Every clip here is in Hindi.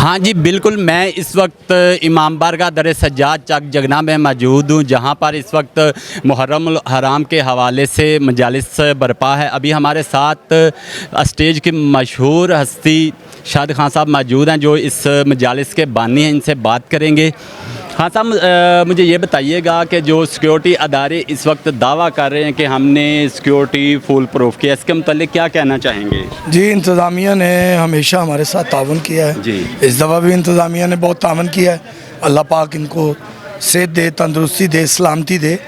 हाँ जी, बिल्कुल। मैं इस वक्त इमाम बारगाह दर सज्जाद चक जगना में मौजूद हूँ, जहाँ पर इस वक्त मुहर्रम हराम के हवाले से मजालिस बरपा है। अभी हमारे साथ स्टेज की मशहूर हस्ती शाद खान साहब मौजूद हैं, जो इस मजालिस के बानी हैं। इनसे बात करेंगे। हाँ साहब, मुझे ये बताइएगा कि जो सिक्योरिटी अदारे इस वक्त दावा कर रहे हैं कि हमने सिक्योरिटी फुल प्रूफ किया, इसके मतलब क्या कहना चाहेंगे? जी, इंतज़ामिया ने हमेशा हमारे साथ ताउन किया है जी। इस दफ़ा भी इंतज़ामिया ने बहुत ताउन किया है। अल्लाह पाक इनको सेहत दे, तंदुरुस्ती दे, सलामती दे।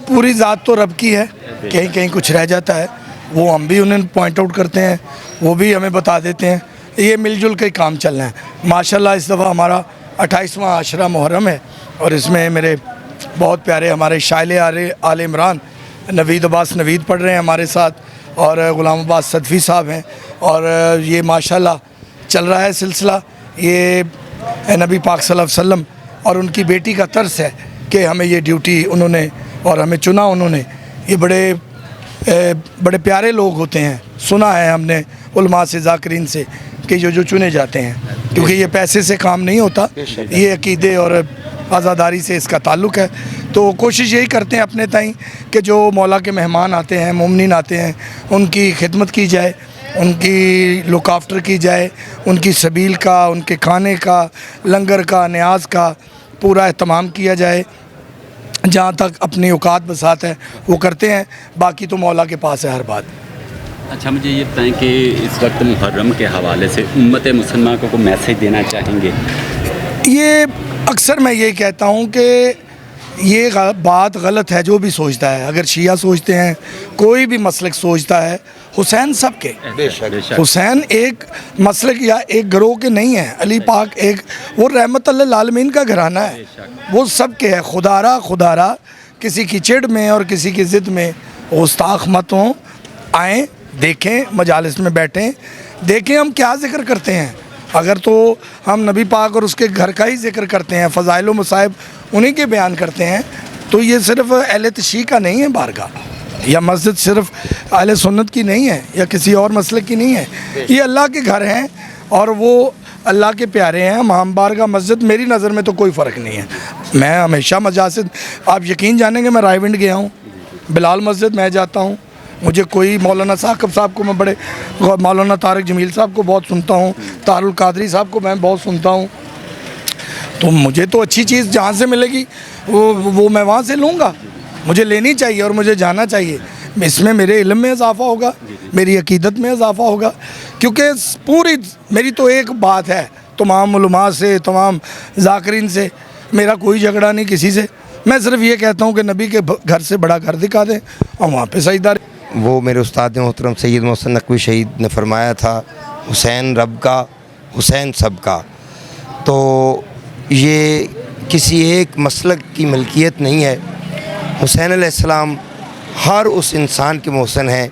पूरी ज़ात तो रब की है, कहीं कहीं कुछ रह जाता है, वो हम भी उन्हें पॉइंट आउट करते हैं, वो भी हमें बता देते हैं। ये मिलजुल के काम चलना है। माशाल्लाह इस दफ़ा हमारा 28वां आशरा मुहर्रम है और इसमें मेरे बहुत प्यारे हमारे शाइल आले इमरान नवीद अब्बास नवीद पढ़ रहे हैं हमारे साथ, और ग़ुलाम अब्बास सदफ़ी साहब हैं। और ये माशाल्लाह चल रहा है सिलसिला। ये नबी पाक सल्लल्लाहु अलैहि वसल्लम और उनकी बेटी का तर्स है कि हमें ये ड्यूटी उन्होंने और हमें चुना उन्होंने। ये बड़े प्यारे लोग होते हैं, सुना है हमने उलमा से, ज़ाकिरीन से, कि जो चुने जाते हैं, क्योंकि ये पैसे से काम नहीं होता, ये अकीदे और आज़ादारी से इसका ताल्लुक़ है। तो कोशिश यही करते हैं अपने ताईं कि जो मौला के मेहमान आते हैं, मुमनिन आते हैं, उनकी खिदमत की जाए, उनकी लुक आफ्टर की जाए, उनकी सबील का, उनके खाने का, लंगर का, न्याज का पूरा एहतमाम किया जाए। जहाँ तक अपनी औकात बसात है वो करते हैं, बाकी तो मौला के पास है हर बात। अच्छा, मुझे ये बताएं कि इस वक्त मुहर्रम के हवाले से उम्मत मुसलमान को मैसेज देना चाहेंगे? ये अक्सर मैं ये कहता हूँ कि ये बात गलत है जो भी सोचता है। अगर शिया सोचते हैं, कोई भी मसलक सोचता है, हुसैन सब के, हुसैन एक मसलक या एक ग्रोह के नहीं है। अली पाक एक वो रहमतुल्लिल आलमीन का घराना है, वो सब के है। खुदारा किसी की चिड़ में और किसी की ज़िद में गुस्ताख मत हों, आएँ, देखें, मजालिस में बैठें, देखें हम क्या ज़िक्र करते हैं। अगर तो हम नबी पाक और उसके घर का ही ज़िक्र करते हैं, फ़ज़ाइल व मसाइब उन्हीं के बयान करते हैं, तो ये सिर्फ़ अहले तशय्यी का नहीं है बारगाह, या मस्जिद सिर्फ़ अहले सुन्नत की नहीं है या किसी और मसलक की नहीं है। ये अल्लाह के घर हैं और वो अल्लाह के प्यारे हैं। इमाम बारगाह मस्जिद मेरी नज़र में तो कोई फ़र्क नहीं है। मैं हमेशा मजासिद, आप यकीन जानेंगे, मैं रायविंड गया हूँ, बिलाल मस्जिद मैं जाता हूँ, मुझे कोई मौलाना साकिब साहब को मैं बड़े, मौलाना तारिक जमील साहब को बहुत सुनता हूँ, तारुल कादरी साहब को मैं बहुत सुनता हूँ। तो मुझे तो अच्छी चीज़ जहाँ से मिलेगी वो मैं वहाँ से लूँगा, मुझे लेनी चाहिए और मुझे जाना चाहिए। इसमें मेरे इल्म में इजाफ़ा होगा, मेरी अकीदत में इजाफ़ा होगा, क्योंकि पूरी मेरी तो एक बात है, तमाम उलमा से, तमाम ज़ाकिरीन से मेरा कोई झगड़ा नहीं किसी से। मैं सिर्फ़ ये कहता हूँ कि नबी के घर से बड़ा घर दिखा दें और वहाँ पे सजदा। वो मेरे उस्ताद मोहतरम सैयद मोहसिन नकवी शहीद ने फरमाया था, हुसैन रब का, हुसैन सब का। तो ये किसी एक मसलक की मलकियत नहीं है। हुसैन अलैहिस्सलाम हर उस इंसान के मोहसिन हैं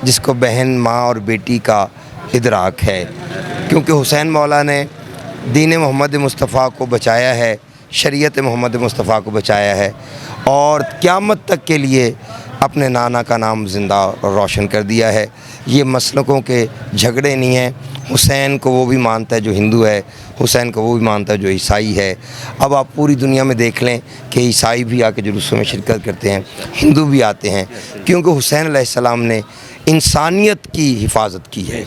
जिसको बहन, माँ और बेटी का इदराक है, क्योंकि हुसैन मौला ने दीन मोहम्मद मुस्तफ़ा को बचाया है, शरीयत मोहम्मद मुस्तफ़ा को बचाया है और क़यामत तक के लिए अपने नाना का नाम ज़िंदा और रोशन कर दिया है। ये मसलकों के झगड़े नहीं हैं। हुसैन को वो भी मानता है जो हिंदू है, हुसैन को वो भी मानता है जो ईसाई है। अब आप पूरी दुनिया में देख लें कि ईसाई भी आके जुलूसों में शिरकत करते हैं, हिंदू भी आते हैं, क्योंकि हुसैन अलैहिस्सलाम ने इंसानियत की हिफाजत की है।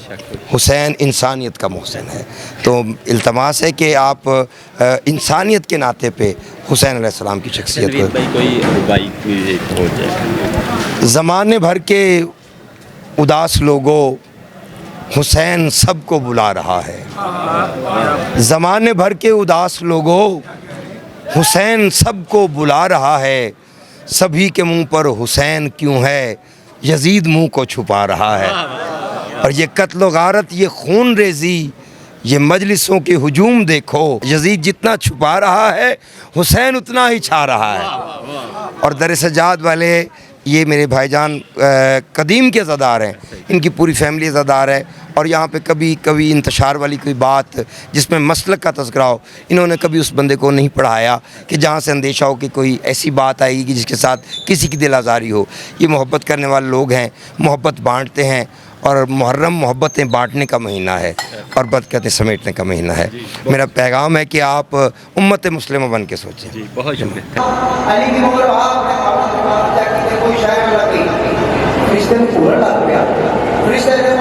हुसैन इंसानियत का मोहसिन है। तो इल्तमास है कि आप इंसानियत के नाते पे हुसैन अलैहिस्सलाम की शख्सियत को। ज़माने भर के उदास लोगों, हुसैन सबको बुला रहा है। ज़माने भर के उदास लोगों, हुसैन सबको बुला रहा है। सभी के मुंह पर हुसैन क्यों है, यजीद मुंह को छुपा रहा है। और ये कत्ल गारत, ये खून रेजी, ये मजलिसों के हुजूम देखो, यजीद जितना छुपा रहा है हुसैन उतना ही छा रहा है। और दर सजाद वाले ये मेरे भाईजान कदीम के अज़ादार हैं, इनकी पूरी फैमिली अज़ादार है। और यहाँ पे कभी इंतशार वाली कोई बात जिसमें मसलक का तज़किरा हो, इन्होंने कभी उस बंदे को नहीं पढ़ाया कि जहाँ से अंदेशा हो कि कोई ऐसी बात आएगी जिसके साथ किसी की दिल आज़ारी हो। ये मोहब्बत करने वाले लोग हैं, मोहब्बत बांटते हैं और मुहर्रम मोहब्बतें बांटने का महीना है और बरकतें समेटने का महीना है। मेरा पैगाम है कि आप उम्मत मुस्लिमा बन के सोचें। जी बहुत शुक्रिया। अली की उम्र कोई शायद लग गई रिश्ते में पूरा लग गया रिश्ते के